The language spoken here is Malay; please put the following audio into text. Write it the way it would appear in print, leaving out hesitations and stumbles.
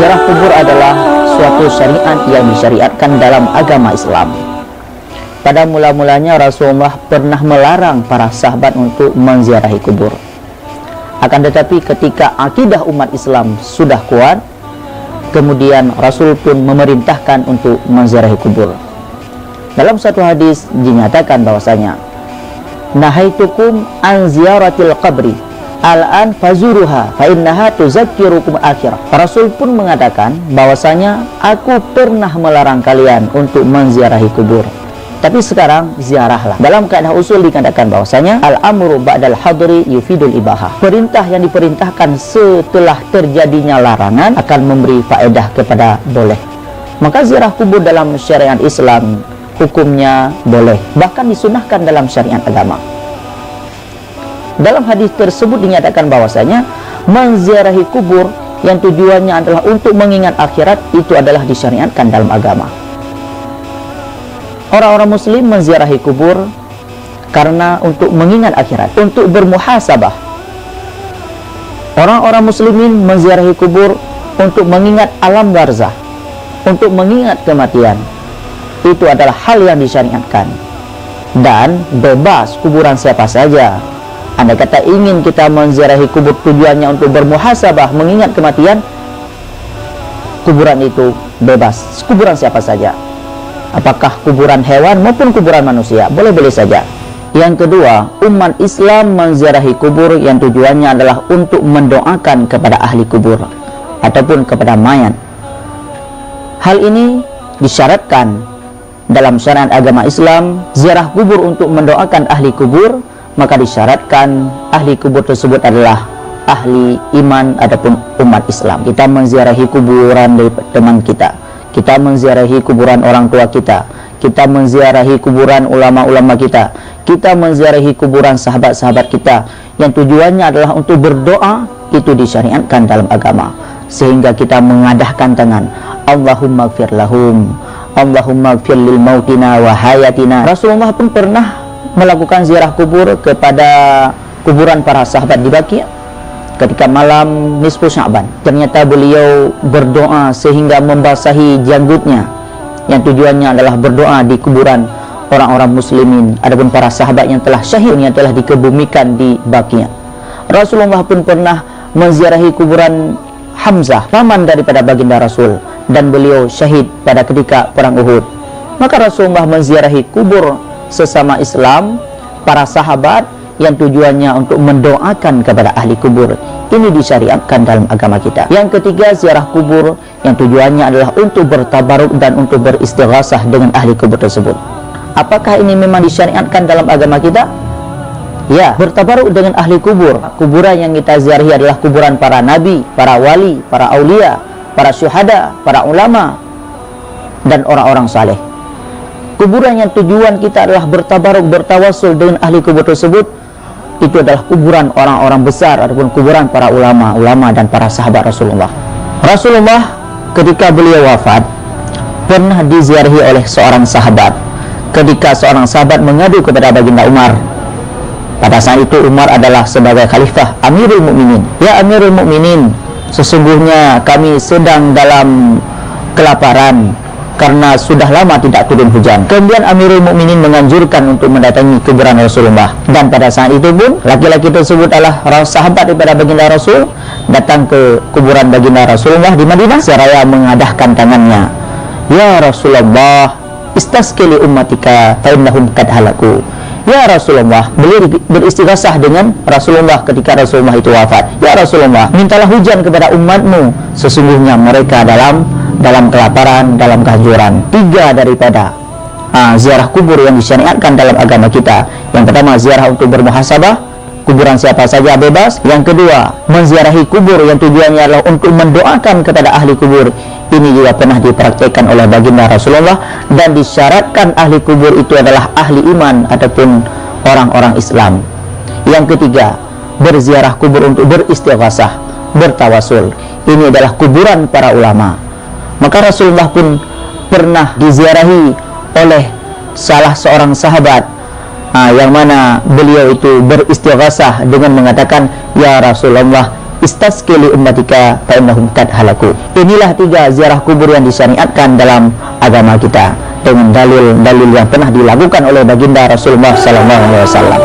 Ziarah kubur adalah suatu syariat yang disyariatkan dalam agama Islam. Pada mula-mulanya Rasulullah pernah melarang para sahabat untuk menziarahi kubur. Akan tetapi ketika akidah umat Islam sudah kuat, kemudian Rasul pun memerintahkan untuk menziarahi kubur. Dalam satu hadis dinyatakan bahwasanya, nahaitukum an ziyaratil qabri al-an fazuruha fa innaha tuzakkirukum akhirah. Rasul pun mengatakan bahwasanya, aku pernah melarang kalian untuk menziarahi kubur, tapi sekarang ziarahlah. Dalam kaidah usul dikatakan bahwasanya al-amru ba'dal hadri yufidul ibahah. Perintah yang diperintahkan setelah terjadinya larangan akan memberi faedah kepada boleh. Maka ziarah kubur dalam syariat Islam hukumnya boleh, bahkan disunahkan dalam syariat agama. Dalam hadis tersebut dinyatakan bahwasanya menziarahi kubur yang tujuannya adalah untuk mengingat akhirat itu adalah disyariatkan dalam agama. Orang-orang muslim menziarahi kubur karena untuk mengingat akhirat, untuk bermuhasabah. Orang-orang muslimin menziarahi kubur untuk mengingat alam barzah, untuk mengingat kematian. Itu adalah hal yang disyariatkan dan bebas kuburan siapa saja. Andai kata ingin kita menziarahi kubur tujuannya untuk bermuhasabah, mengingat kematian, kuburan itu bebas, kuburan siapa saja. Apakah kuburan hewan maupun kuburan manusia, boleh-boleh saja. Yang kedua, umat Islam menziarahi kubur yang tujuannya adalah untuk mendoakan kepada ahli kubur ataupun kepada mayat. Hal ini disyaratkan dalam syariat agama Islam. Ziarah kubur untuk mendoakan ahli kubur, maka disyaratkan ahli kubur tersebut adalah ahli iman ataupun umat Islam. Kita menziarahi kuburan dari teman kita, kita menziarahi kuburan orang tua kita, kita menziarahi kuburan ulama-ulama kita, kita menziarahi kuburan sahabat-sahabat kita, yang tujuannya adalah untuk berdoa. Itu disyariatkan dalam agama, sehingga kita mengadahkan tangan, Allahumma gfir lahum, Allahumma gfir lil mautina wa hayatina. Rasulullah pun pernah melakukan ziarah kubur kepada kuburan para sahabat di Baqi' ketika malam nisfu Sya'ban. Ternyata beliau berdoa sehingga membasahi janggutnya, yang tujuannya adalah berdoa di kuburan orang-orang muslimin, adapun para sahabat yang telah syahid, yang telah dikebumikan di Baqi'. Rasulullah pun pernah menziarahi kuburan Hamzah, paman daripada baginda Rasul, dan beliau syahid pada ketika perang Uhud. Maka Rasulullah menziarahi kubur sesama Islam, para sahabat, yang tujuannya untuk mendoakan kepada ahli kubur. Ini disyariatkan dalam agama kita. Yang ketiga, ziarah kubur yang tujuannya adalah untuk bertabaruk dan untuk beristighasah dengan ahli kubur tersebut. Apakah ini memang disyariatkan dalam agama kita? Ya, bertabaruk dengan ahli kubur. Kuburan yang kita ziarahi adalah kuburan para nabi, para wali, para aulia, para syuhada, para ulama, dan orang-orang saleh. Kuburan yang tujuan kita adalah bertabaruk, bertawasul dengan ahli kubur tersebut, itu adalah kuburan orang-orang besar ataupun kuburan para ulama dan para sahabat Rasulullah. Rasulullah ketika beliau wafat pernah diziarahi oleh seorang sahabat. Ketika seorang sahabat mengadu kepada baginda Umar, pada saat itu Umar adalah sebagai khalifah, Amirul Mukminin. Ya Amirul Mukminin, sesungguhnya kami sedang dalam kelaparan karena sudah lama tidak turun hujan. Kemudian Amirul Mukminin menganjurkan untuk mendatangi kuburan Rasulullah. Dan pada saat itu pun laki-laki tersebut adalah sahabat daripada baginda Rasul, datang ke kuburan baginda Rasulullah di Madinah seraya mengadahkan tangannya. Ya Rasulullah, istasqi li ummatika fa innahum qad halaku. Ya Rasulullah, beliau beristighasah dengan Rasulullah ketika Rasulullah itu wafat. Ya Rasulullah, mintalah hujan kepada umatmu, sesungguhnya mereka dalam kelaparan, dalam kehancuran. Tiga daripada ziarah kubur yang disyariatkan dalam agama kita. Yang pertama, ziarah untuk bermuhasabah, kuburan siapa saja bebas. Yang kedua, menziarahi kubur yang tujuannya adalah untuk mendoakan kepada ahli kubur. Ini juga pernah dipraktikkan oleh baginda Rasulullah, dan disyaratkan ahli kubur itu adalah ahli iman ataupun orang-orang Islam. Yang ketiga, berziarah kubur untuk beristighasah, bertawasul. Ini adalah kuburan para ulama. Maka Rasulullah pun pernah diziarahi oleh salah seorang sahabat, yang mana beliau itu beristighasah dengan mengatakan, Ya Rasulullah, istasqi li ummatika fa innahum qad halaku. Inilah 3 ziarah kubur yang disyariatkan dalam agama kita dengan dalil-dalil yang pernah dilakukan oleh baginda Rasulullah sallallahu alaihi wasallam.